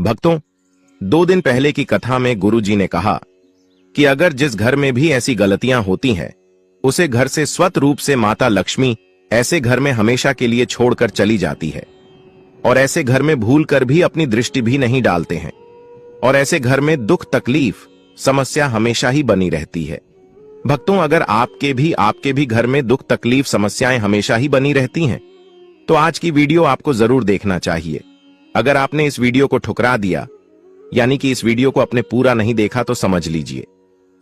भक्तों, 2 दिन पहले की कथा में गुरुजी ने कहा कि अगर जिस घर में भी ऐसी गलतियां होती हैं, उसे घर से स्वतः रूप से माता लक्ष्मी ऐसे घर में हमेशा के लिए छोड़कर चली जाती है और ऐसे घर में भूल कर भी अपनी दृष्टि भी नहीं डालते हैं और ऐसे घर में दुख तकलीफ समस्या हमेशा ही बनी रहती है। भक्तों, अगर आपके भी घर में दुख तकलीफ समस्याएं हमेशा ही बनी रहती हैं, तो आज की वीडियो आपको जरूर देखना चाहिए। अगर आपने इस वीडियो को ठुकरा दिया, यानी कि इस वीडियो को अपने पूरा नहीं देखा, तो समझ लीजिए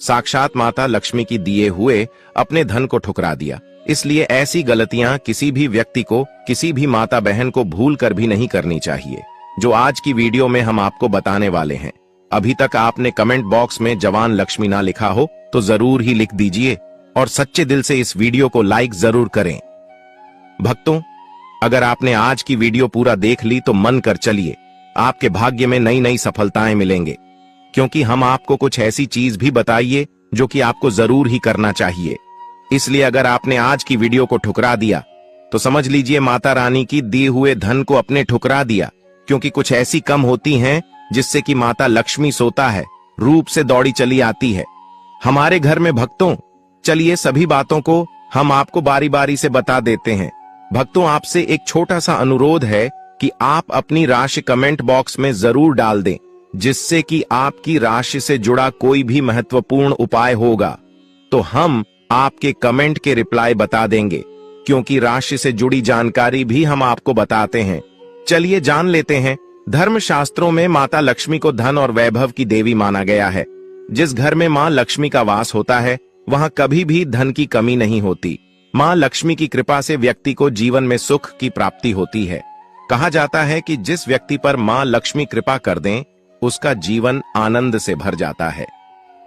साक्षात माता लक्ष्मी की दिए हुए अपने धन को ठुकरा दिया। इसलिए ऐसी गलतियां किसी भी व्यक्ति को, किसी भी माता बहन को भूल कर भी नहीं करनी चाहिए, जो आज की वीडियो में हम आपको बताने वाले हैं। अभी तक आपने कमेंट बॉक्स में जवान लक्ष्मी ना लिखा हो तो जरूर ही लिख दीजिए और सच्चे दिल से इस वीडियो को लाइक जरूर करें। भक्तों, अगर आपने आज की वीडियो पूरा देख ली तो मन कर चलिए, आपके भाग्य में नई नई सफलताएं मिलेंगे, क्योंकि हम आपको कुछ ऐसी चीज भी बताइए जो कि आपको जरूर ही करना चाहिए। इसलिए अगर आपने आज की वीडियो को ठुकरा दिया तो समझ लीजिए माता रानी की दिए हुए धन को अपने ठुकरा दिया, क्योंकि कुछ ऐसी कम होती हैं जिससे कि माता लक्ष्मी सोता है रूप से दौड़ी चली आती है हमारे घर में। भक्तों, चलिए सभी बातों को हम आपको बारी बारी से बता देते हैं। भक्तों, आपसे एक छोटा सा अनुरोध है कि आप अपनी राशि कमेंट बॉक्स में जरूर डाल दें, जिससे कि आपकी राशि से जुड़ा कोई भी महत्वपूर्ण उपाय होगा तो हम आपके कमेंट के रिप्लाई बता देंगे, क्योंकि राशि से जुड़ी जानकारी भी हम आपको बताते हैं। चलिए जान लेते हैं। धर्म शास्त्रों में माता लक्ष्मी को धन और वैभव की देवी माना गया है। जिस घर में मां लक्ष्मी का वास होता है, वहां कभी भी धन की कमी नहीं होती। मां लक्ष्मी की कृपा से व्यक्ति को जीवन में सुख की प्राप्ति होती है। कहा जाता है कि जिस व्यक्ति पर मां लक्ष्मी कृपा कर दें, उसका जीवन आनंद से भर जाता है।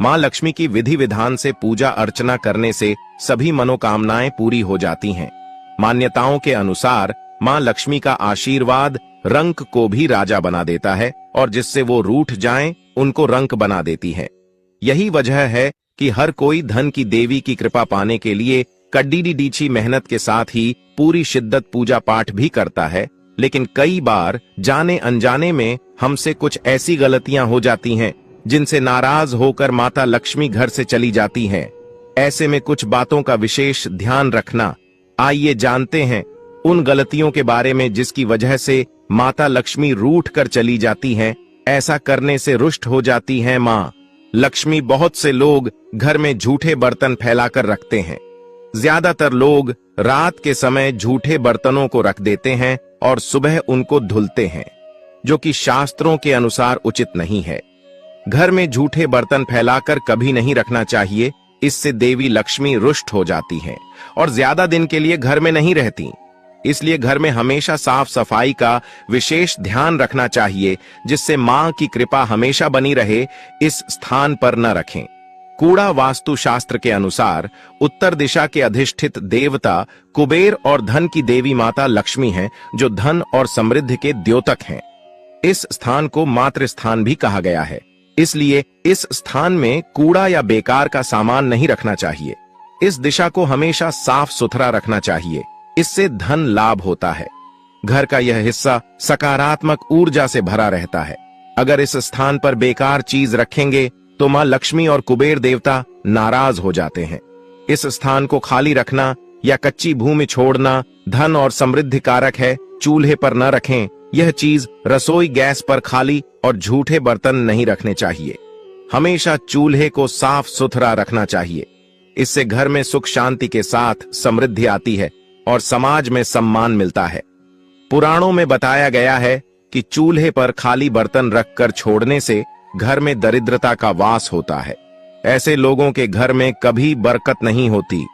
मां लक्ष्मी की विधि विधान से पूजा अर्चना करने से सभी मनोकामनाएं पूरी हो जाती हैं। मान्यताओं के अनुसार मां लक्ष्मी का आशीर्वाद रंक को भी राजा बना देता है और जिससे वो रूठ जाएं, उनको रंक बना देती है। यही वजह है कि हर कोई धन की देवी की कृपा पाने के लिए कड्डी डीची मेहनत के साथ ही पूरी शिद्दत पूजा पाठ भी करता है। लेकिन कई बार जाने अनजाने में हमसे कुछ ऐसी गलतियां हो जाती हैं जिनसे नाराज होकर माता लक्ष्मी घर से चली जाती हैं। ऐसे में कुछ बातों का विशेष ध्यान रखना। आइए जानते हैं उन गलतियों के बारे में जिसकी वजह से माता लक्ष्मी रूठ कर चली जाती हैं। ऐसा करने से रुष्ट हो जाती हैं मां लक्ष्मी। बहुत से लोग घर में झूठे बर्तन फैलाकर रखते हैं। ज्यादातर लोग रात के समय झूठे बर्तनों को रख देते हैं और सुबह उनको धुलते हैं, जो कि शास्त्रों के अनुसार उचित नहीं है। घर में झूठे बर्तन फैलाकर कभी नहीं रखना चाहिए। इससे देवी लक्ष्मी रुष्ट हो जाती हैं और ज्यादा दिन के लिए घर में नहीं रहती। इसलिए घर में हमेशा साफ सफाई का विशेष ध्यान रखना चाहिए, जिससे मां की कृपा हमेशा बनी रहे। इस स्थान पर न रखें। कूड़ा वास्तु शास्त्र के अनुसार उत्तर दिशा के अधिष्ठित देवता कुबेर और धन की देवी माता लक्ष्मी हैं, जो धन और समृद्धि के द्योतक हैं। इस स्थान को मातृ स्थान भी कहा गया है। इसलिए इस स्थान में कूड़ा या बेकार का सामान नहीं रखना चाहिए। इस दिशा को हमेशा साफ सुथरा रखना चाहिए। इससे धन लाभ होता है। घर का यह हिस्सा सकारात्मक ऊर्जा से भरा रहता है। अगर इस स्थान पर बेकार चीज रखेंगे तो मां लक्ष्मी और कुबेर देवता नाराज हो जाते हैं। इस स्थान को खाली रखना या कच्ची भूमि छोड़ना धन और समृद्धि कारक है। चूल्हे पर न रखें। यह चीज रसोई गैस पर खाली और झूठे बर्तन नहीं रखने चाहिए। हमेशा चूल्हे को साफ सुथरा रखना चाहिए। इससे घर में सुख शांति के साथ समृद्धि आती है और समाज में सम्मान मिलता है। पुराणों में बताया गया है कि चूल्हे पर खाली बर्तन रखकर छोड़ने से घर में दरिद्रता का वास होता है। ऐसे लोगों के घर में कभी बरकत नहीं होती।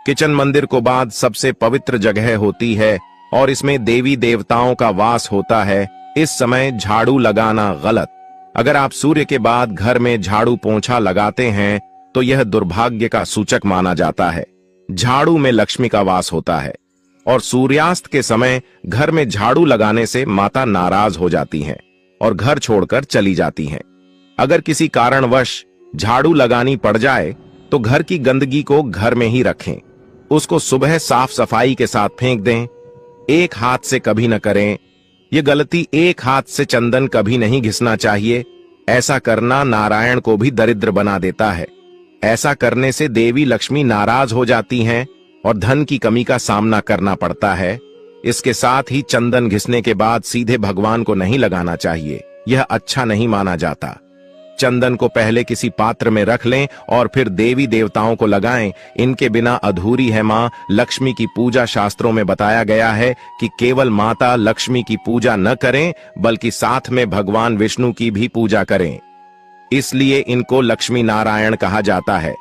किचन मंदिर को बाद सबसे पवित्र जगह होती है और इसमें देवी देवताओं का वास होता है। इस समय झाड़ू लगाना गलत। अगर आप सूर्य के बाद घर में झाड़ू पोंछा लगाते हैं तो यह दुर्भाग्य का सूचक माना जाता है। झाड़ू में लक्ष्मी का वास होता है और सूर्यास्त के समय घर में झाड़ू लगाने से माता नाराज हो जाती हैं और घर छोड़कर चली जाती हैं। अगर किसी कारणवश झाड़ू लगानी पड़ जाए तो घर की गंदगी को घर में ही रखें। उसको सुबह साफ सफाई के साथ फेंक दें। एक हाथ से कभी न करें। ये गलती, एक हाथ से चंदन कभी नहीं घिसना चाहिए। ऐसा करना नारायण को भी दरिद्र बना देता है। ऐसा करने से देवी लक्ष्मी नाराज हो जाती हैं और धन की कमी का सामना करना पड़ता है। इसके साथ ही चंदन घिसने के बाद सीधे भगवान को नहीं लगाना चाहिए, यह अच्छा नहीं माना जाता। चंदन को पहले किसी पात्र में रख लें और फिर देवी देवताओं को लगाएं। इनके बिना अधूरी है मां लक्ष्मी की पूजा। शास्त्रों में बताया गया है कि केवल माता लक्ष्मी की पूजा न करें बल्कि साथ में भगवान विष्णु की भी पूजा करें। इसलिए इनको लक्ष्मी नारायण कहा जाता है।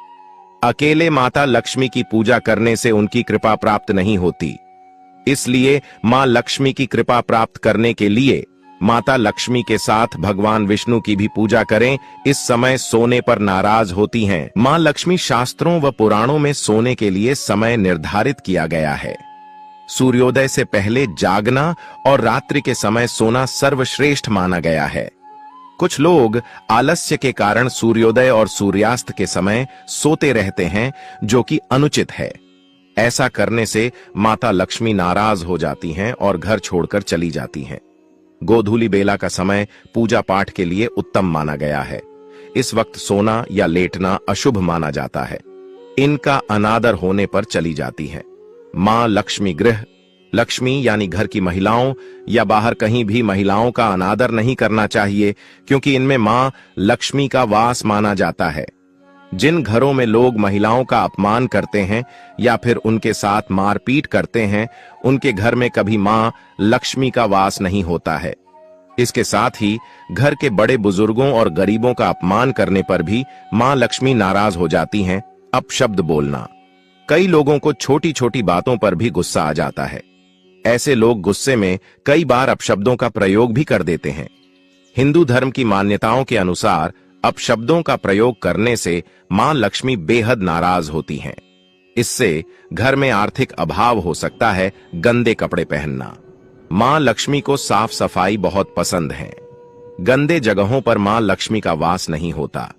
अकेले माता लक्ष्मी की पूजा करने से उनकी कृपा प्राप्त नहीं होती। इसलिए मां लक्ष्मी की कृपा प्राप्त करने के लिए माता लक्ष्मी के साथ भगवान विष्णु की भी पूजा करें। इस समय सोने पर नाराज होती हैं। मां लक्ष्मी शास्त्रों व पुराणों में सोने के लिए समय निर्धारित किया गया है। सूर्योदय से पहले जागना और रात्रि के समय सोना सर्वश्रेष्ठ माना गया है। कुछ लोग आलस्य के कारण सूर्योदय और सूर्यास्त के समय सोते रहते हैं, जो कि अनुचित है। ऐसा करने से माता लक्ष्मी नाराज हो जाती हैं और घर छोड़कर चली जाती हैं। गोधूली बेला का समय पूजा पाठ के लिए उत्तम माना गया है। इस वक्त सोना या लेटना अशुभ माना जाता है। इनका अनादर होने पर चली जाती हैं। मां लक्ष्मी गृह, लक्ष्मी यानी घर की महिलाओं या बाहर कहीं भी महिलाओं का अनादर नहीं करना चाहिए, क्योंकि इनमें मां लक्ष्मी का वास माना जाता है। जिन घरों में लोग महिलाओं का अपमान करते हैं या फिर उनके साथ मारपीट करते हैं, उनके घर में कभी मां लक्ष्मी का वास नहीं होता है। इसके साथ ही घर के बड़े बुजुर्गों और गरीबों का अपमान करने पर भी मां लक्ष्मी नाराज हो जाती हैं। अपशब्द बोलना, कई लोगों को छोटी छोटी बातों पर भी गुस्सा आ जाता है। ऐसे लोग गुस्से में कई बार अपशब्दों का प्रयोग भी कर देते हैं। हिंदू धर्म की मान्यताओं के अनुसार अपशब्दों का प्रयोग करने से मां लक्ष्मी बेहद नाराज होती हैं। इससे घर में आर्थिक अभाव हो सकता है। गंदे कपड़े पहनना, मां लक्ष्मी को साफ सफाई बहुत पसंद है। गंदे जगहों पर मां लक्ष्मी का वास नहीं होता।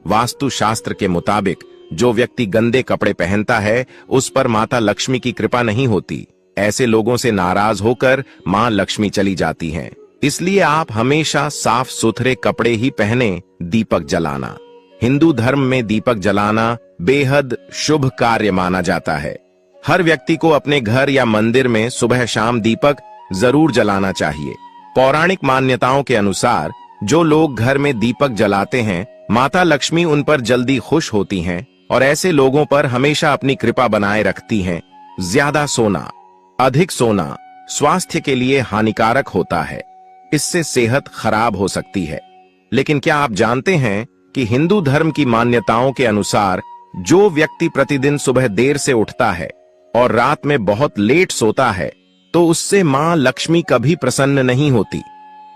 वास्तु शास्त्र के मुताबिक जो व्यक्ति गंदे कपड़े पहनता है उस पर माता लक्ष्मी की कृपा नहीं होती। ऐसे लोगों से नाराज होकर मां लक्ष्मी चली जाती हैं। इसलिए आप हमेशा साफ सुथरे कपड़े ही पहने। दीपक जलाना, हिंदू धर्म में दीपक जलाना बेहद शुभ कार्य माना जाता है। हर व्यक्ति को अपने घर या मंदिर में सुबह शाम दीपक जरूर जलाना चाहिए। पौराणिक मान्यताओं के अनुसार जो लोग घर में दीपक जलाते हैं, माता लक्ष्मी उन पर जल्दी खुश होती हैं और ऐसे लोगों पर हमेशा अपनी कृपा बनाए रखती हैं। ज्यादा सोना, अधिक सोना स्वास्थ्य के लिए हानिकारक होता है। इससे सेहत खराब हो सकती है। लेकिन क्या आप जानते हैं कि हिंदू धर्म की मान्यताओं के अनुसार जो व्यक्ति प्रतिदिन सुबह देर से उठता है और रात में बहुत लेट सोता है, तो उससे मां लक्ष्मी कभी प्रसन्न नहीं होती।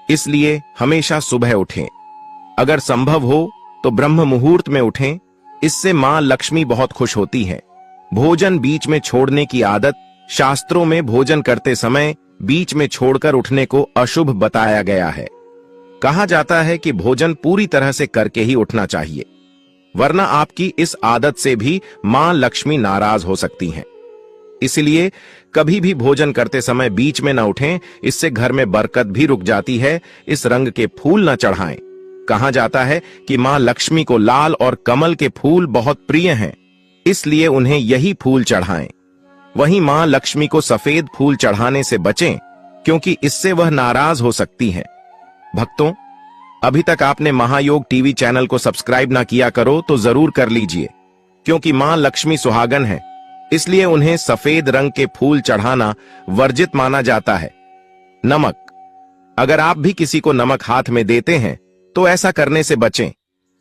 इसलिए हमेशा सुबह उठें। अगर संभव हो तो ब्रह्म मुहूर्त में उठें। इससे मां लक्ष्मी बहुत खुश होती है। भोजन बीच में छोड़ने की आदत, शास्त्रों में भोजन करते समय बीच में छोड़कर उठने को अशुभ बताया गया है। कहा जाता है कि भोजन पूरी तरह से करके ही उठना चाहिए, वरना आपकी इस आदत से भी मां लक्ष्मी नाराज हो सकती हैं। इसलिए कभी भी भोजन करते समय बीच में न उठें, इससे घर में बरकत भी रुक जाती है। इस रंग के फूल न चढ़ाएं। कहा जाता है कि मां लक्ष्मी को लाल और कमल के फूल बहुत प्रिय हैं, इसलिए उन्हें यही फूल चढ़ाएं। वहीं मां लक्ष्मी को सफेद फूल चढ़ाने से बचें, क्योंकि इससे वह नाराज हो सकती हैं। भक्तों, अभी तक आपने महायोग टीवी चैनल को सब्सक्राइब ना किया करो तो जरूर कर लीजिए, क्योंकि मां लक्ष्मी सुहागन है, इसलिए उन्हें सफेद रंग के फूल चढ़ाना वर्जित माना जाता है। नमक, अगर आप भी किसी को नमक हाथ में देते हैं तो ऐसा करने से बचें,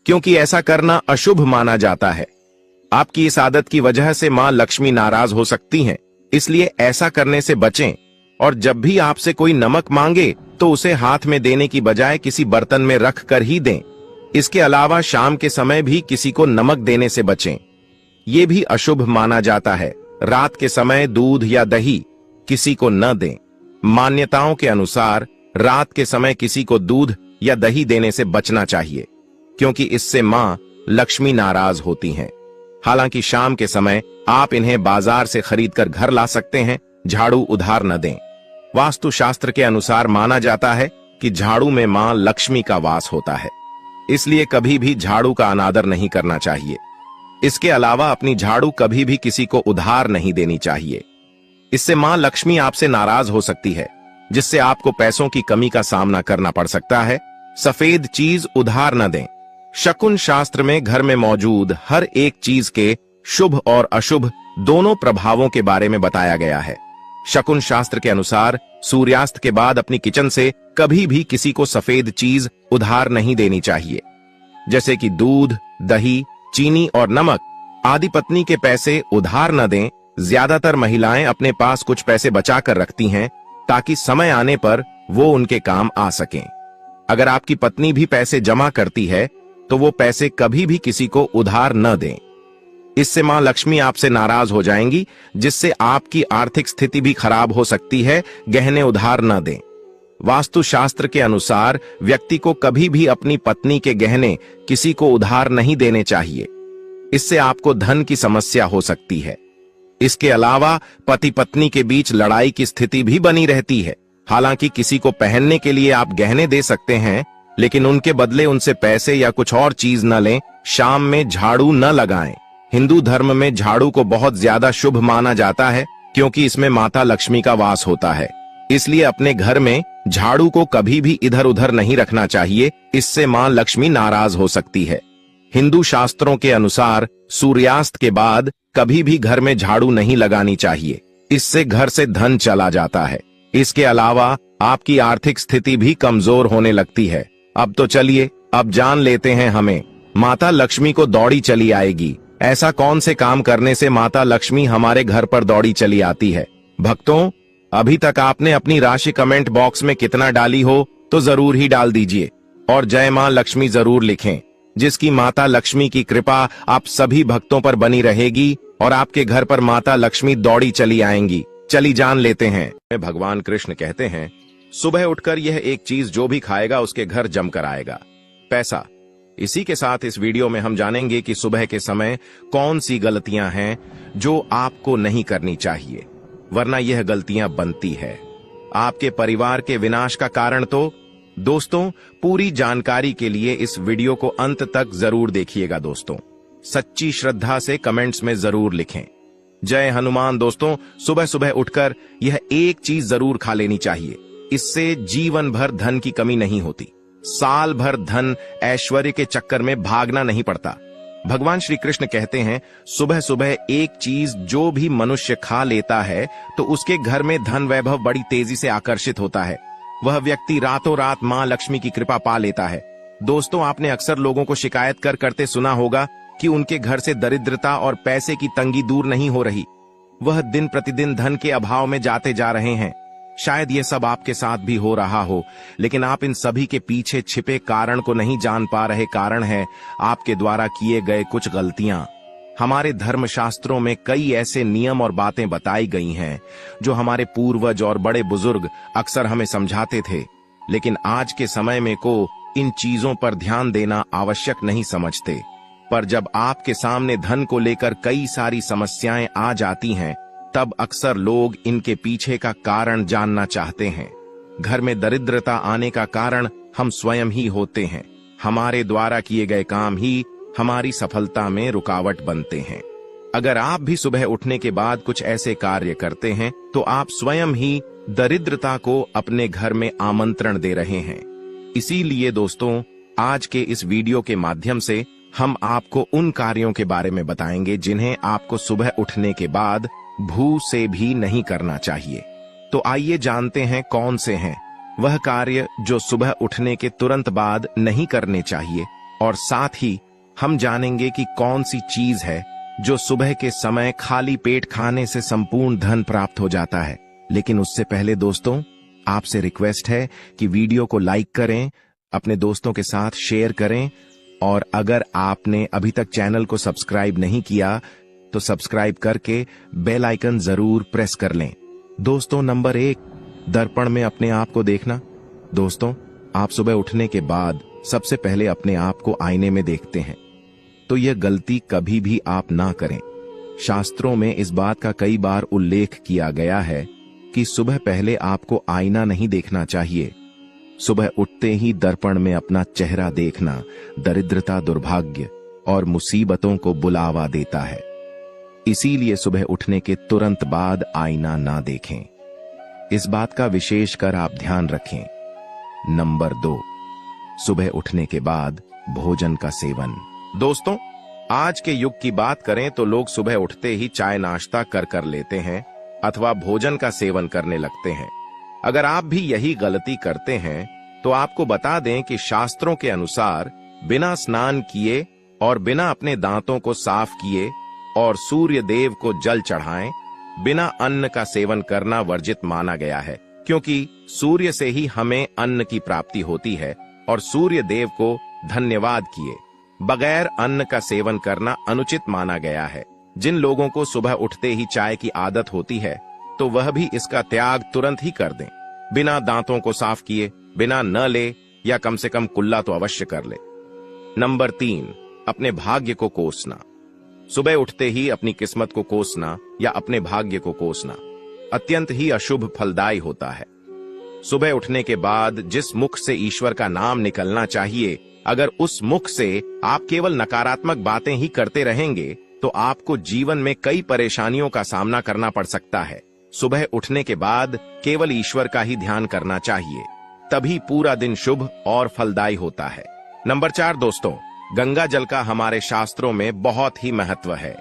क्योंकि ऐसा करना अशुभ माना जाता है। आपकी इस आदत की वजह से मां लक्ष्मी नाराज हो सकती हैं, इसलिए ऐसा करने से बचें। और जब भी आपसे कोई नमक मांगे तो उसे हाथ में देने की बजाय किसी बर्तन में रख कर ही दें। इसके अलावा शाम के समय भी किसी को नमक देने से बचें, यह भी अशुभ माना जाता है। रात के समय दूध या दही किसी को न दें। मान्यताओं के अनुसार रात के समय किसी को दूध या दही देने से बचना चाहिए, क्योंकि इससे मां लक्ष्मी नाराज होती हैं। हालांकि शाम के समय आप इन्हें बाजार से खरीदकर घर ला सकते हैं। झाड़ू उधार न दें। वास्तुशास्त्र के अनुसार माना जाता है कि झाड़ू में मां लक्ष्मी का वास होता है, इसलिए कभी भी झाड़ू का अनादर नहीं करना चाहिए। इसके अलावा अपनी झाड़ू कभी भी किसी को उधार नहीं देनी चाहिए। इससे मां लक्ष्मी आपसे नाराज हो सकती है, जिससे आपको पैसों की कमी का सामना करना पड़ सकता है। सफेद चीज उधार न दें। शकुन शास्त्र में घर में मौजूद हर एक चीज के शुभ और अशुभ दोनों प्रभावों के बारे में बताया गया है। शकुन शास्त्र के अनुसार सूर्यास्त के बाद अपनी किचन से कभी भी किसी को सफेद चीज उधार नहीं देनी चाहिए, जैसे कि दूध, दही, चीनी और नमक आदि। पत्नी के पैसे उधार न दें। ज्यादातर महिलाएं अपने पास कुछ पैसे बचा कर रखती हैं ताकि समय आने पर वो उनके काम आ सकें। अगर आपकी पत्नी भी पैसे जमा करती है तो वो पैसे कभी भी किसी को उधार न दें। इससे मां लक्ष्मी आपसे नाराज हो जाएंगी, जिससे आपकी आर्थिक स्थिति भी खराब हो सकती है। गहने उधार न दें। वास्तुशास्त्र के अनुसार व्यक्ति को कभी भी अपनी पत्नी के गहने किसी को उधार नहीं देने चाहिए। इससे आपको धन की समस्या हो सकती है। इसके अलावा पति पत्नी के बीच लड़ाई की स्थिति भी बनी रहती है। हालांकि किसी को पहनने के लिए आप गहने दे सकते हैं, लेकिन उनके बदले उनसे पैसे या कुछ और चीज न लें। शाम में झाड़ू न लगाएं। हिंदू धर्म में झाड़ू को बहुत ज्यादा शुभ माना जाता है, क्योंकि इसमें माता लक्ष्मी का वास होता है। इसलिए अपने घर में झाड़ू को कभी भी इधर उधर नहीं रखना चाहिए, इससे मां लक्ष्मी नाराज हो सकती है। हिंदू शास्त्रों के अनुसार सूर्यास्त के बाद कभी भी घर में झाड़ू नहीं लगानी चाहिए, इससे घर से धन चला जाता है। इसके अलावा आपकी आर्थिक स्थिति भी कमजोर होने लगती है। अब तो चलिए अब जान लेते हैं हमें माता लक्ष्मी को दौड़ी चली आएगी। ऐसा कौन से काम करने से माता लक्ष्मी हमारे घर पर दौड़ी चली आती है? भक्तों, अभी तक आपने अपनी राशि कमेंट बॉक्स में कितना डाली हो तो जरूर ही डाल दीजिए और जय मां लक्ष्मी जरूर लिखें, जिसकी माता लक्ष्मी की कृपा आप सभी भक्तों पर बनी रहेगी और आपके घर पर माता लक्ष्मी दौड़ी चली आएंगी। चली जान लेते हैं। भगवान कृष्ण कहते हैं, सुबह उठकर यह एक चीज जो भी खाएगा उसके घर जमकर आएगा, पैसा। इसी के साथ इस वीडियो में हम जानेंगे कि सुबह के समय कौन सी गलतियां हैं जो आपको नहीं करनी चाहिए, वरना यह गलतियां बनती है आपके परिवार के विनाश का कारण। तो दोस्तों, पूरी जानकारी के लिए इस वीडियो को अंत तक जरूर देखिएगा। दोस्तों, सच्ची श्रद्धा से कमेंट्स में जरूर लिखें, जय हनुमान। दोस्तों, सुबह सुबह उठकर यह एक चीज जरूर खा लेनी चाहिए। इससे जीवन भर धन की कमी नहीं होती। साल भर धन ऐश्वर्य के चक्कर में भागना नहीं पड़ता। भगवान श्री कृष्ण कहते हैं, सुबह सुबह एक चीज जो भी मनुष्य खा लेता है तो उसके घर में धन वैभव बड़ी तेजी से आकर्षित होता है। वह व्यक्ति रातों रात मां लक्ष्मी की कृपा पा लेता है। दोस्तों, आपने अक्सर लोगों को शिकायत करते सुना होगा कि उनके घर से दरिद्रता और पैसे की तंगी दूर नहीं हो रही। वह दिन प्रतिदिन धन के अभाव में जाते जा रहे हैं। शायद यह सब आपके साथ भी हो रहा हो, लेकिन आप इन सभी के पीछे छिपे कारण को नहीं जान पा रहे। कारण है आपके द्वारा किए गए कुछ गलतियां। हमारे धर्मशास्त्रों में कई ऐसे नियम और बातें बताई गई हैं जो हमारे पूर्वज और बड़े बुजुर्ग अक्सर हमें समझाते थे, लेकिन आज के समय में को इन चीजों पर ध्यान देना आवश्यक नहीं समझते। पर जब आपके सामने धन को लेकर कई सारी समस्याएं आ जाती हैं, तब अक्सर लोग इनके पीछे का कारण जानना चाहते हैं। घर में दरिद्रता आने का कारण हम स्वयं ही होते हैं। हमारे द्वारा किए गए काम ही हमारी सफलता में रुकावट बनते हैं। अगर आप भी सुबह उठने के बाद कुछ ऐसे कार्य करते हैं तो आप स्वयं ही दरिद्रता को अपने घर में आमंत्रण दे रहे हैं। इसीलिए दोस्तों, आज के इस वीडियो के माध्यम से हम आपको उन कार्यों के बारे में बताएंगे जिन्हें आपको सुबह उठने के बाद भू से भी नहीं करना चाहिए। तो आइए जानते हैं कौन से हैं वह कार्य जो सुबह उठने के तुरंत बाद नहीं करने चाहिए, और साथ ही हम जानेंगे कि कौन सी चीज है जो सुबह के समय खाली पेट खाने से संपूर्ण धन प्राप्त हो जाता है। लेकिन उससे पहले दोस्तों, आपसे रिक्वेस्ट है कि वीडियो को लाइक करें, अपने दोस्तों के साथ शेयर करें, और अगर आपने अभी तक चैनल को सब्सक्राइब नहीं किया तो सब्सक्राइब करके बेल आइकन जरूर प्रेस कर लें। दोस्तों, नंबर 1, दर्पण में अपने आप को देखना। दोस्तों, आप सुबह उठने के बाद सबसे पहले अपने आप को आईने में देखते हैं, तो यह गलती कभी भी आप ना करें। शास्त्रों में इस बात का कई बार उल्लेख किया गया है कि सुबह पहले आपको आईना नहीं देखना चाहिए। सुबह उठते ही दर्पण में अपना चेहरा देखना दरिद्रता, दुर्भाग्य और मुसीबतों को बुलावा देता है। इसीलिए सुबह उठने के तुरंत बाद आईना ना देखें। इस बात का विशेष कर आप ध्यान रखें। नंबर 2, सुबह उठने के बाद भोजन का सेवन। दोस्तों, आज के युग की बात करें तो लोग सुबह उठते ही चाय नाश्ता कर लेते हैं अथवा भोजन का सेवन करने लगते हैं। अगर आप भी यही गलती करते हैं तो आपको बता दें कि शास्त्रों के अनुसार बिना स्नान किए और बिना अपने दांतों को साफ किए और सूर्य देव को जल चढ़ाएं, बिना अन्न का सेवन करना वर्जित माना गया है, क्योंकि सूर्य से ही हमें अन्न की प्राप्ति होती है और सूर्य देव को धन्यवाद किए बगैर अन्न का सेवन करना अनुचित माना गया है। जिन लोगों को सुबह उठते ही चाय की आदत होती है तो वह भी इसका त्याग तुरंत ही कर दें। बिना दांतों को साफ किए बिना न ले या कम से कम कुल्ला तो अवश्य कर ले। नंबर 3, अपने भाग्य को कोसना। सुबह उठते ही अपनी किस्मत को कोसना या अपने भाग्य को कोसना अत्यंत ही अशुभ फलदायी होता है। सुबह उठने के बाद जिस मुख से ईश्वर का नाम निकलना चाहिए, अगर उस मुख से आप केवल नकारात्मक बातें ही करते रहेंगे तो आपको जीवन में कई परेशानियों का सामना करना पड़ सकता है। सुबह उठने के बाद केवल ईश्वर का ही ध्यान करना चाहिए, तभी पूरा दिन शुभ और फलदायी होता है। नंबर 4 दोस्तों, गंगा जल का हमारे शास्त्रों में बहुत ही महत्व है।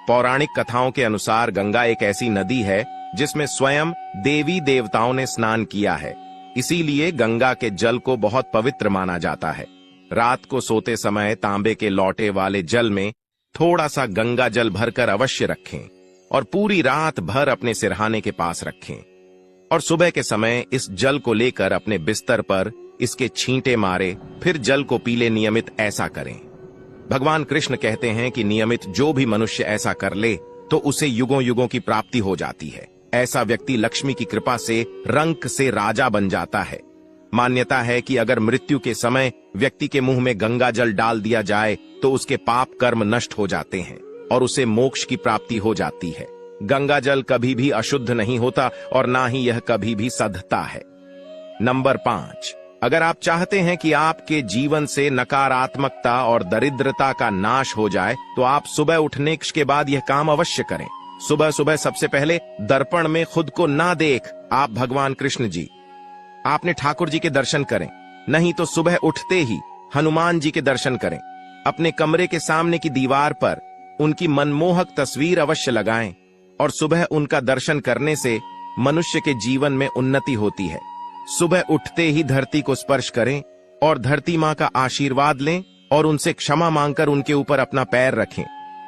पौराणिक कथाओं के अनुसार गंगा एक ऐसी नदी है जिसमें स्वयं देवी देवताओं ने स्नान किया है। इसीलिए गंगा के जल को बहुत पवित्र माना जाता है। रात को सोते समय तांबे के लौटे वाले जल में थोड़ा सा गंगा जल भरकर अवश्य रखें और पूरी रात भर अपने सिरहाने के पास रखें और सुबह के समय इस जल को लेकर अपने बिस्तर पर इसके छींटे मारे, फिर जल को पी ले। नियमित ऐसा करें। भगवान कृष्ण कहते हैं कि नियमित जो भी मनुष्य ऐसा कर ले तो उसे युगों युगों की प्राप्ति हो जाती है। ऐसा व्यक्ति लक्ष्मी की कृपा से रंक से राजा बन जाता है। मान्यता है कि अगर मृत्यु के समय व्यक्ति के मुंह में गंगा जल डाल दिया जाए तो उसके पाप कर्म नष्ट हो जाते हैं और उसे मोक्ष की प्राप्ति हो जाती है। गंगा जल कभी भी अशुद्ध नहीं होता और ना ही यह कभी भी सधता है। नंबर 5, अगर आप चाहते हैं कि आपके जीवन से नकारात्मकता और दरिद्रता का नाश हो जाए तो आप सुबह उठने के बाद यह काम अवश्य करें। सुबह सुबह सबसे पहले दर्पण में खुद को ना देख आप भगवान कृष्ण जी, आपने ठाकुर जी के दर्शन करें, नहीं तो सुबह उठते ही हनुमान जी के दर्शन करें। अपने कमरे के सामने की दीवार पर उनकी मनमोहक तस्वीर अवश्य लगाएं और सुबह उनका दर्शन करने से मनुष्य के जीवन में उन्नति होती है। सुबह उठते ही धरती को स्पर्श करें और धरती माँ का आशीर्वाद लें और उनसे क्षमा मांगकर उनके ऊपर अपना पैर रखें।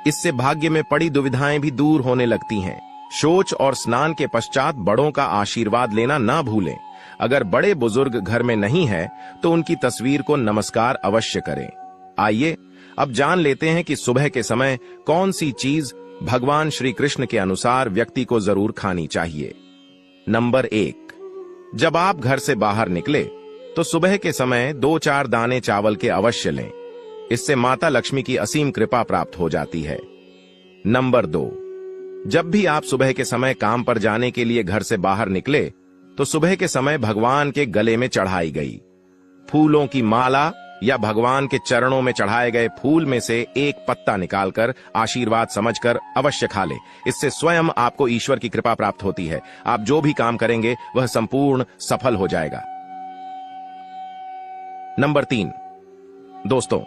इससे भाग्य में पड़ी दुविधाएं भी दूर होने लगती हैं। शौच और स्नान के पश्चात बड़ों का आशीर्वाद लेना ना भूलें। अगर बड़े बुजुर्ग घर में नहीं है तो उनकी तस्वीर को नमस्कार अवश्य करें। आइए अब जान लेते हैं कि सुबह के समय कौन सी चीज भगवान श्री कृष्ण के अनुसार व्यक्ति को जरूर खानी चाहिए। नंबर 1, जब आप घर से बाहर निकले तो सुबह के समय 2-4 दाने चावल के अवश्य लें। इससे माता लक्ष्मी की असीम कृपा प्राप्त हो जाती है। नंबर 2, जब भी आप सुबह के समय काम पर जाने के लिए घर से बाहर निकले तो सुबह के समय भगवान के गले में चढ़ाई गई फूलों की माला या भगवान के चरणों में चढ़ाए गए फूल में से एक पत्ता निकालकर आशीर्वाद समझकर अवश्य खा ले। इससे स्वयं आपको ईश्वर की कृपा प्राप्त होती है। आप जो भी काम करेंगे वह संपूर्ण सफल हो जाएगा। नंबर 3, दोस्तों,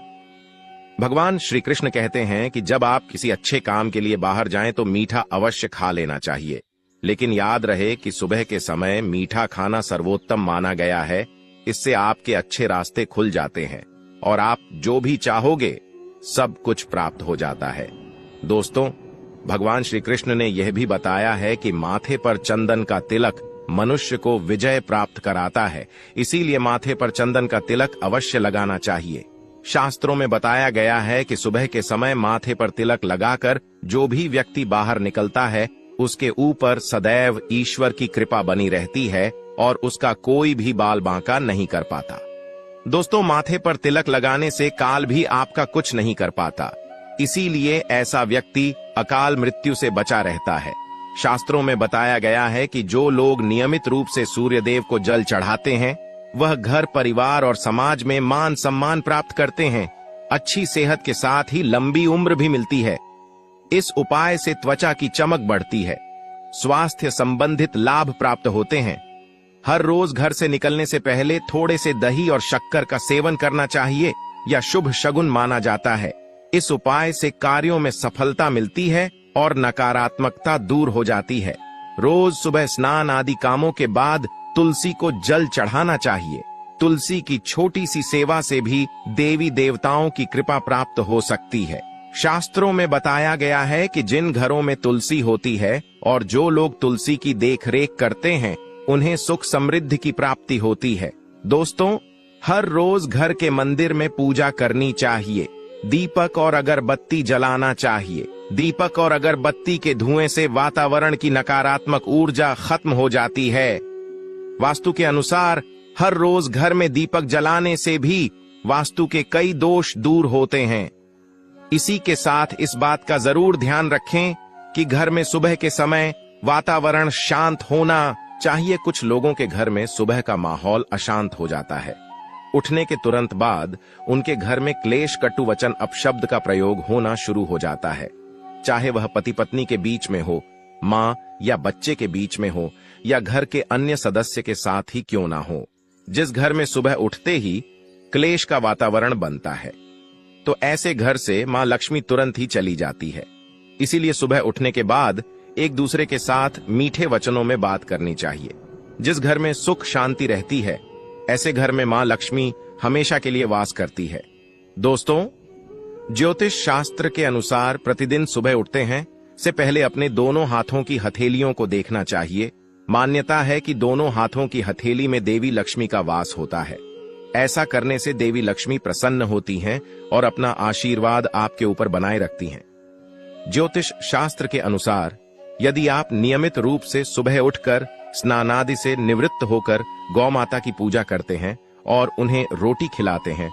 भगवान श्री कृष्ण कहते हैं कि जब आप किसी अच्छे काम के लिए बाहर जाएं तो मीठा अवश्य खा लेना चाहिए, लेकिन याद रहे कि सुबह के समय मीठा खाना सर्वोत्तम माना गया है। इससे आपके अच्छे रास्ते खुल जाते हैं और आप जो भी चाहोगे सब कुछ प्राप्त हो जाता है। दोस्तों, भगवान श्री कृष्ण ने यह भी बताया है कि माथे पर चंदन का तिलक मनुष्य को विजय प्राप्त कराता है। इसीलिए माथे पर चंदन का तिलक अवश्य लगाना चाहिए। शास्त्रों में बताया गया है कि सुबह के समय माथे पर तिलक लगाकर जो भी व्यक्ति बाहर निकलता है उसके ऊपर सदैव ईश्वर की कृपा बनी रहती है और उसका कोई भी बाल बांका नहीं कर पाता। दोस्तों, माथे पर तिलक लगाने से काल भी आपका कुछ नहीं कर पाता। इसीलिए ऐसा व्यक्ति अकाल मृत्यु से बचा रहता है। शास्त्रों में बताया गया है कि जो लोग नियमित रूप से सूर्य देव को जल चढ़ाते हैं वह घर, परिवार और समाज में मान सम्मान प्राप्त करते हैं। अच्छी सेहत के साथ ही लंबी उम्र भी मिलती है। इस उपाय से त्वचा की चमक बढ़ती है, स्वास्थ्य संबंधित लाभ प्राप्त होते हैं। हर रोज घर से निकलने से पहले थोड़े से दही और शक्कर का सेवन करना चाहिए या शुभ शगुन माना जाता है। इस उपाय से कार्यों में सफलता मिलती है और नकारात्मकता दूर हो जाती है। रोज सुबह स्नान आदि कामों के बाद तुलसी को जल चढ़ाना चाहिए। तुलसी की छोटी सी सेवा से भी देवी देवताओं की कृपा प्राप्त हो सकती है। शास्त्रों में बताया गया है कि जिन घरों में तुलसी होती है और जो लोग तुलसी की देखरेख करते हैं उन्हें सुख समृद्धि की प्राप्ति होती है। दोस्तों, हर रोज घर के मंदिर में पूजा करनी चाहिए। दीपक और अगरबत्ती जलाना चाहिए। दीपक और अगरबत्ती के धुएं से वातावरण की नकारात्मक ऊर्जा खत्म हो जाती है। वास्तु के अनुसार हर रोज घर में दीपक जलाने से भी वास्तु के कई दोष दूर होते हैं। इसी के साथ इस बात का जरूर ध्यान रखें कि घर में सुबह के समय वातावरण शांत होना चाहिए। कुछ लोगों के घर में सुबह का माहौल अशांत हो जाता है। उठने के तुरंत बाद उनके घर में क्लेश, कटु वचन, अपशब्द का प्रयोग होना शुरू हो जाता है। चाहे वह पति पत्नी के बीच में हो, माँ या बच्चे के बीच में हो या घर के अन्य सदस्य के साथ ही क्यों ना हो। जिस घर में सुबह उठते ही क्लेश का वातावरण बनता है तो ऐसे घर से माँ लक्ष्मी तुरंत ही चली जाती है। इसीलिए सुबह उठने के बाद एक दूसरे के साथ मीठे वचनों में बात करनी चाहिए। जिस घर में सुख शांति रहती है ऐसे घर में माँ लक्ष्मी हमेशा के लिए वास करती है। दोस्तों, ज्योतिष शास्त्र के अनुसार प्रतिदिन सुबह उठते हैं से पहले अपने दोनों हाथों की हथेलियों को देखना चाहिए। मान्यता है कि दोनों हाथों की हथेली में देवी लक्ष्मी का वास होता है। ऐसा करने से देवी लक्ष्मी प्रसन्न होती हैं और अपना आशीर्वाद आपके ऊपर बनाए रखती हैं। ज्योतिष शास्त्र के अनुसार यदि आप नियमित रूप से सुबह उठकर स्नानादि से निवृत्त होकर गौ माता की पूजा करते हैं और उन्हें रोटी खिलाते हैं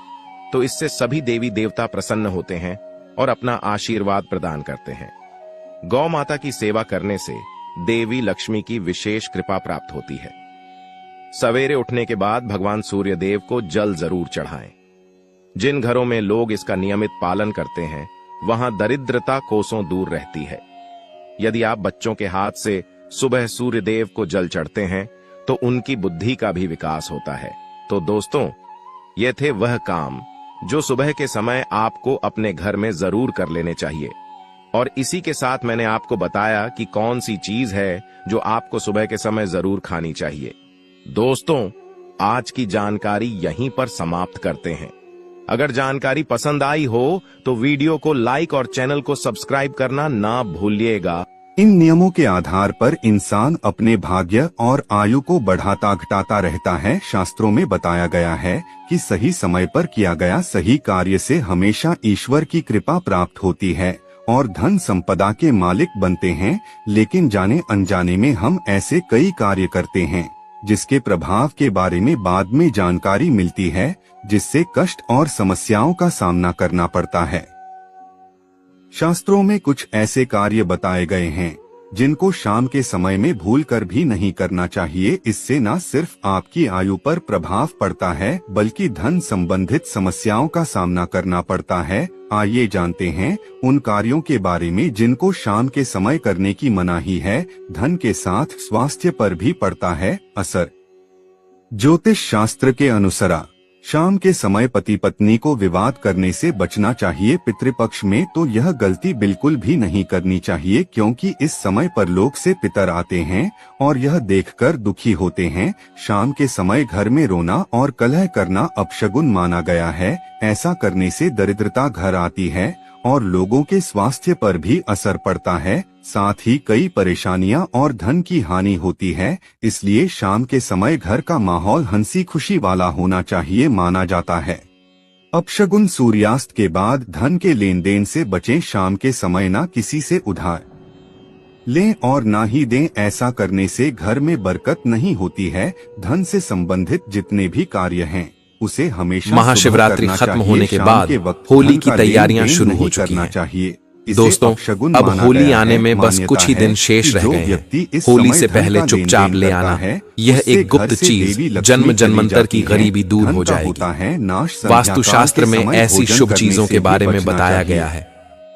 तो इससे सभी देवी देवता प्रसन्न होते हैं और अपना आशीर्वाद प्रदान करते हैं। गौ माता की सेवा करने से देवी लक्ष्मी की विशेष कृपा प्राप्त होती है। सवेरे उठने के बाद भगवान सूर्य देव को जल जरूर चढ़ाएं। जिन घरों में लोग इसका नियमित पालन करते हैं वहां दरिद्रता कोसों दूर रहती है। यदि आप बच्चों के हाथ से सुबह सूर्य देव को जल चढ़ते हैं तो उनकी बुद्धि का भी विकास होता है। तो दोस्तों, ये थे वह काम जो सुबह के समय आपको अपने घर में जरूर कर लेने चाहिए। और इसी के साथ मैंने आपको बताया कि कौन सी चीज है जो आपको सुबह के समय जरूर खानी चाहिए। दोस्तों, आज की जानकारी यहीं पर समाप्त करते हैं। अगर जानकारी पसंद आई हो तो वीडियो को लाइक और चैनल को सब्सक्राइब करना ना भूलिएगा। इन नियमों के आधार पर इंसान अपने भाग्य और आयु को बढ़ाता घटाता रहता है। शास्त्रों में बताया गया है कि सही समय पर किया गया सही कार्य से हमेशा ईश्वर की कृपा प्राप्त होती है और धन संपदा के मालिक बनते हैं। लेकिन जाने अनजाने में हम ऐसे कई कार्य करते हैं जिसके प्रभाव के बारे में बाद में जानकारी मिलती है, जिससे कष्ट और समस्याओं का सामना करना पड़ता है। शास्त्रों में कुछ ऐसे कार्य बताए गए हैं जिनको शाम के समय में भूल कर भी नहीं करना चाहिए। इससे न सिर्फ आपकी आयु पर प्रभाव पड़ता है बल्कि धन संबंधित समस्याओं का सामना करना पड़ता है। आइए जानते हैं उन कार्यों के बारे में जिनको शाम के समय करने की मनाही है। धन के साथ स्वास्थ्य पर भी पड़ता है असर। ज्योतिष शास्त्र के अनुसार शाम के समय पति पत्नी को विवाद करने से बचना चाहिए। पितृपक्ष में तो यह गलती बिल्कुल भी नहीं करनी चाहिए, क्योंकि इस समय पर लोग से पितर आते हैं और यह देखकर दुखी होते हैं। शाम के समय घर में रोना और कलह करना अपशगुन माना गया है। ऐसा करने से दरिद्रता घर आती है और लोगों के स्वास्थ्य पर भी असर पड़ता है। साथ ही कई परेशानियां और धन की हानि होती है। इसलिए शाम के समय घर का माहौल हंसी खुशी वाला होना चाहिए माना जाता है। अपशगुन सूर्यास्त के बाद धन के लेन देन से बचें। शाम के समय ना किसी से उधार लें और ना ही दें। ऐसा करने से घर में बरकत नहीं होती है। धन से संबंधित जितने भी कार्य हैं उसे हमेशा महाशिवरात्रि खत्म होने के बाद होली की तैयारियां शुरू हो चुकी हैं। चाहिए। इसे दोस्तों, अपशगुन अब माना होली गया आने है। में बस मान्यता कुछ ही है दिन शेष कि रह जो गए व्यक्ति हैं। इस होली समय से धन पहले का चुपचाप लेन-देन ले करता आना, है, यह उससे एक गुप्त घर से चीज देवी लक्ष्मी जन्म चली जन्मांतर की जाती है। गरीबी दूर धन हो का जाएगी। होता है नाश। संध्या वास्तुशास्त्र काल के में समय ऐसी भोजन शुभ करने चीजों से के भी बारे में बचना बताया चाहिए। गया है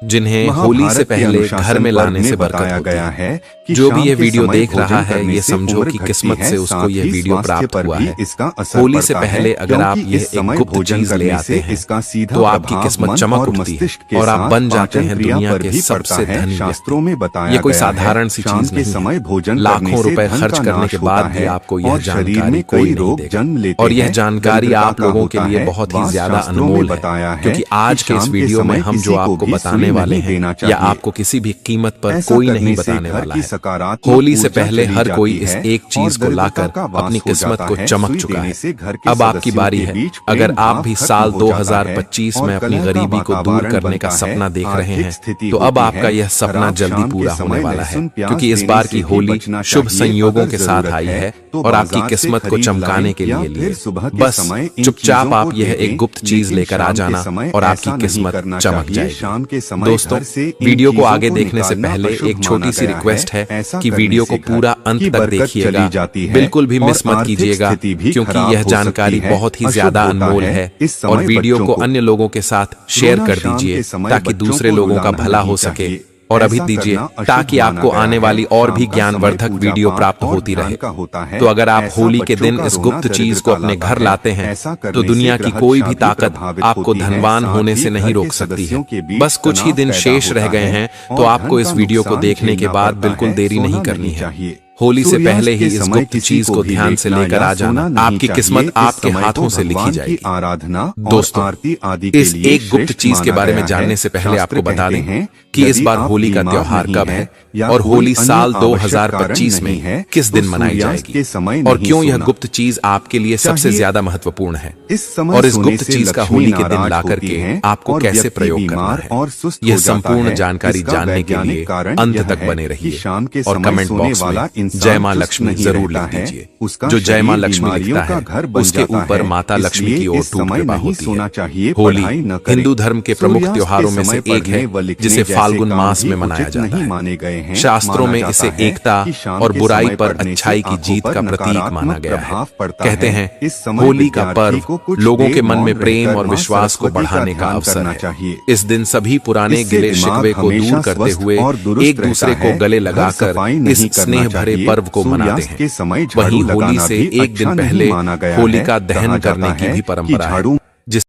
जिन्हें होली महाभारत से के पहले घर अनुशासन में पर्व लाने से में बरकत बताया होती गया है। है कि जो भी शाम ये के वीडियो समय देख रहा भोजन है करने ये से समझो उम्र कि घटती किस्मत है, से उसको साथ यह ही वीडियो स्वास्थ्य प्राप्त पर हुआ भी है। इसका असर होली से पड़ता है, पहले अगर आप क्योंकि यह इस एक समय गुप्त भोजन चीज ले करने आते से हैं इसका सीधा तो आपकी प्रभाव किस्मत मन चमक और उठती है मस्तिष्क के और आप साथ बन जाते पाचन हैं क्रिया दुनिया पर के भी सबसे पड़ता है। धनी शास्त्रों व्यक्ति। में बताया ये कोई गया है साधारण सी शाम चीज के नहीं समय है। भोजन करने लाखों से रुपए धन खर्च का करने नाश के होता बाद भी है आपको यह और शरीर जानकारी में कोई कई नहीं रोग देगा। जन्म लेते और यह हैं। जानकारी दरिद्रता आप का लोगों के होता लिए है। बहुत ही वास्तु ज्यादा शास्त्रों में अनमोल है, बताया है क्योंकि आज कि के इस शाम के वीडियो में समय हम किसी जो को आपको भी बताने सुई वाले नहीं देना हैं चाहिए। या आपको किसी भी कीमत पर ऐसा कोई करने नहीं से बताने घर वाला की है। सकारात्मक होली से ऊर्जा पहले चली हर कोई जाती इस है एक और चीज को दरिद्रता लाकर का वास अपनी हो किस्मत जाता को है। चमक सुई चुका देने है। से घर के अब आपकी सदस्यों बारी के है। बीच अगर प्रेम आप भाव भी खत्म साल हो जाता है 2025 और में अपनी कलह का गरीबी को दूर वातावरण करने का बनता है। सपना देख रहे आर्थिक हैं स्थिति तो अब होती आपका है। यह सपना खराब जल्दी शाम के पूरा होने समय वाला है, लहसुन प्याज क्योंकि इस देने बार से की भी होली बचना शुभ चाहिए। संयोगों अगर के साथ जरूरत आई है तो और आपकी बाजार से किस्मत को खरीद चमकाने लाएं के या लिए फिर सुबह के बस समय इन चुपचाप चीजों आप को यह दे दें। एक गुप्त चीज लेकिन लेकर आ शाम के जाना समय और ऐसा आपकी नहीं किस्मत करना चमक चाहिए। जाएगी। शाम के समय दोस्तों, घर से इन वीडियो को चीजों आगे देखने से निकालना पहले अशुभ एक छोटी माना सी गया रिक्वेस्ट है ऐसा कि करने वीडियो से को घर पूरा अंत की तक बरकत देखिएगा, चली जाती है बिल्कुल भी और मिस मत आर्थिक कीजिएगा, स्थिति भी क्योंकि खराब यह हो जानकारी सकती है। बहुत ही अशुभ ज्यादा होता अनमोल है। है इस और समय वीडियो बच्चों को को अन्य लोगों के साथ शेयर रोना कर शाम दीजिए के समय ताकि बच्चों दूसरे को लोगों का रुलाना भला नहीं हो सके। चाहिए। और अभी ऐसा दीजिए करना अशुभ ताकि माना आपको गया आने है। वाली और शाम भी का ज्ञानवर्धक समय वीडियो पूजा प्राप्त पाठ और होती ध्यान रहे। का होता है। तो अगर आप ऐसा होली के बच्चों दिन का इस रोना गुप्त चीज को दरिद्रता अपने लाता घर है। लाते हैं ऐसा तो करने दुनिया से की ग्रह कोई भी शक्ति ताकत प्रभावित आपको होती है। धनवान साथ होने ही से नहीं घर रोक के सकती है। सदस्यों के बीच बस कुछ ही तनाव दिन पैदा शेष रह होता गए है हैं और तो आपको धन इस का वीडियो को नुकसान देखने के झेलना बाद पड़ता बिल्कुल है। देरी नहीं सोना करनी नहीं है। चाहिए। होली से सूर्यास्त पहले ही के इस समय गुप्त किसी चीज को भी ध्यान से देखना लेकर या आ जाना, सोना नहीं आपकी चाहिए। किस्मत इस आपके समय हाथों को से लिखी भगवान की जाएगी। आराधना और दोस्तों, आरती आदि के इस लिए एक गुप्त श्रेष्ठ चीज के माना बारे में गया जानने है। से पहले शास्त्र आपको बता कहते दें हैं कि इस यदि बार आप होली का बीमार त्योहार नहीं कब हैं है या और कोई होली अन्य साल आवश्यक कारण 2025 नहीं में है किस तो दिन मनाई सूर्यास्त जाएगी के समय और नहीं क्यों यह सोना गुप्त चीज आपके लिए सबसे चाहिए। ज्यादा महत्वपूर्ण है इस समय और इस सोने गुप्त से चीज का लक्ष्मी होली के दिन नाराज ला होती करके हैं आपको और कैसे व्यक्ति प्रयोग करना बीमार है। और सुस्त यह हो जाता संपूर्ण है। जानकारी इसका जानने के वैज्ञानिक लिए कारण अंत यह तक है बने कि रहिए शाम के और समय कमेंट सोने बॉक्स वाला में इंसान जय मां चुस्त लक्ष्मी नहीं जरूर रहता लिख है। दीजिए। उसका जो जय मां शरीर लक्ष्मी बीमारियों लिखता का है घर बन उसके जाता ऊपर है। माता लक्ष्मी इसलिए की ओर इस टूट समय कृपा नहीं होती सोना है। चाहिए। होली पढ़ाई न करें। हिंदू धर्म के प्रमुख सूर्यास्त के त्योहारों में से समय एक है पढ़ने व लिखने जिसे जैसे फाल्गुन काम मास भी में मनाया उचित जाता नहीं है। माने गए हैं। शास्त्रों माना में जाता इसे है एकता कि शाम और के बुराई समय पर पढ़ने से अच्छाई की आंखों जीत पर का प्रतीक नकारात्मक माना गया है। प्रभाव पड़ता कहते है। हैं इस समय होली का विद्यार्थी पर्व को कुछ लोगों देर के मन मौन में प्रेम रहकर और मां विश्वास को सरस्वती का बढ़ाने का ध्यान अवसर करना है। चाहिए। इस दिन सभी पुराने इससे गिले दिमाग शिकवे को हमेशा दूर करते स्वस्थ हुए और दुरुस्त एक दूसरे रहता को है। गले घर लगाकर सफाई इस नहीं करना स्नेह भरे चाहिए। पर्व को मनाते सूर्यास्त हैं। के समय वहीं झाड़ू होली लगाना से भी एक दिन अच्छा पहले नहीं माना गया है। होलिका दहन कहा करने जाता की है भी कि परंपरा है। झाड़ू